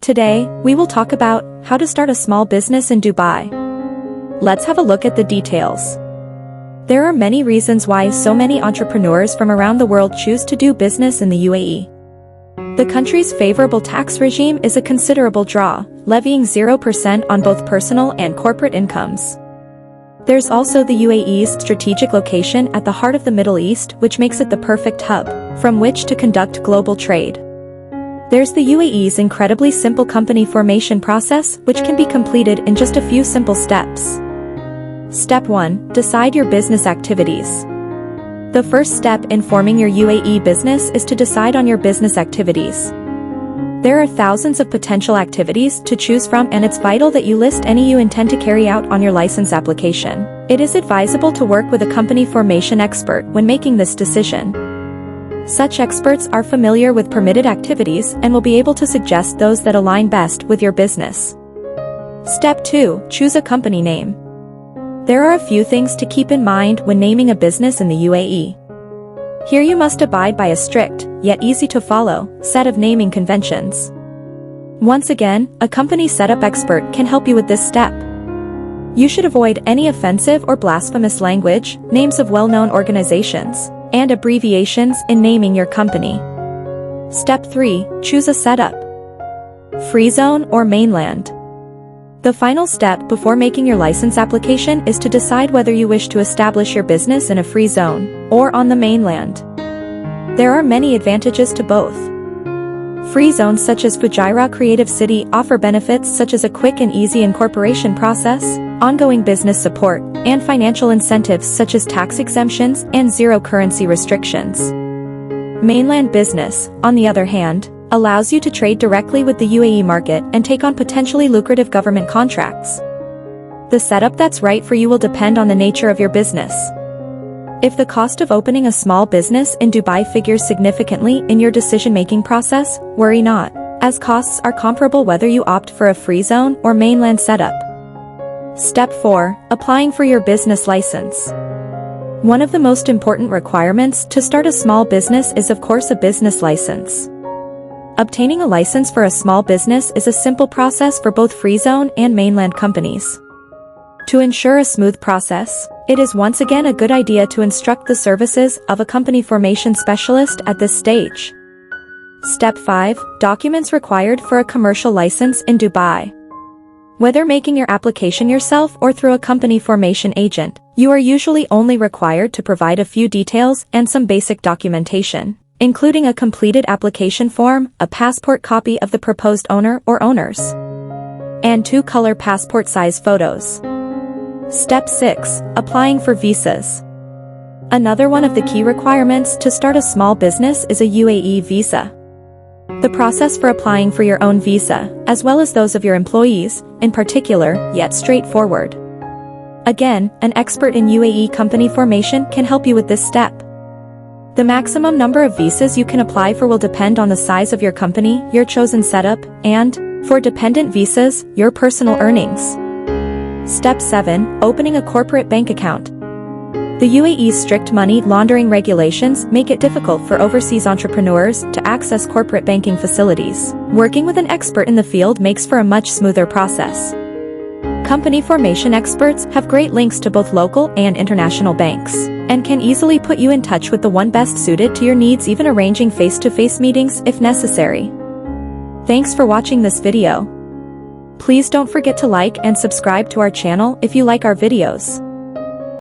Today, we will talk about how to start a small business in Dubai. Let's have a look at the details. There are many reasons why so many entrepreneurs from around the world choose to do business in the UAE. The country's favorable tax regime is a considerable draw, levying 0% on both personal and corporate incomes. There's also the UAE's strategic location at the heart of the Middle East, which makes it the perfect hub from which to conduct global trade. There's the UAE's incredibly simple company formation process, which can be completed in just a few simple steps. Step 1. Decide your business activities. The first step in forming your UAE business is to decide on your business activities. There are thousands of potential activities to choose from, and it's vital that you list any you intend to carry out on your license application. It is advisable to work with a company formation expert when making this decision. Such experts are familiar with permitted activities and will be able to suggest those that align best with your business. Step 2. Choose a company name. There are a few things to keep in mind when naming a business in the UAE. Here you must abide by a strict, yet easy to follow, set of naming conventions. Once again, a company setup expert can help you with this step. You should avoid any offensive or blasphemous language, names of well-known organizations, and abbreviations in naming your company. Step 3. Choose a setup. Free zone or mainland. The final step before making your license application is to decide whether you wish to establish your business in a free zone or on the mainland. There are many advantages to both. Free zones such as Fujairah Creative City offer benefits such as a quick and easy incorporation process, ongoing business support, and financial incentives such as tax exemptions and zero currency restrictions. Mainland business, on the other hand, allows you to trade directly with the UAE market and take on potentially lucrative government contracts. The setup that's right for you will depend on the nature of your business. If the cost of opening a small business in Dubai figures significantly in your decision-making process, worry not, as costs are comparable whether you opt for a free zone or mainland setup. Step 4. Applying for your business license. One of the most important requirements to start a small business is of course a business license. Obtaining a license for a small business is a simple process for both free zone and mainland companies. To ensure a smooth process, it is once again a good idea to instruct the services of a company formation specialist at this stage. Step 5. Documents required for a commercial license in Dubai. Whether making your application yourself or through a company formation agent, you are usually only required to provide a few details and some basic documentation, including a completed application form, a passport copy of the proposed owner or owners, and 2 color passport size photos. Step 6. Applying for visas. Another one of the key requirements to start a small business is a UAE visa. The process for applying for your own visa, as well as those of your employees, in particular, yet straightforward. Again, an expert in UAE company formation can help you with this step. The maximum number of visas you can apply for will depend on the size of your company, your chosen setup, and, for dependent visas, your personal earnings. Step 7. Opening a corporate bank account. The UAE's strict money laundering regulations make it difficult for overseas entrepreneurs to access corporate banking facilities. Working with an expert in the field makes for a much smoother process. Company formation experts have great links to both local and international banks, and can easily put you in touch with the one best suited to your needs, even arranging face-to-face meetings if necessary. Thanks for watching this video. Please don't forget to like and subscribe to our channel if you like our videos.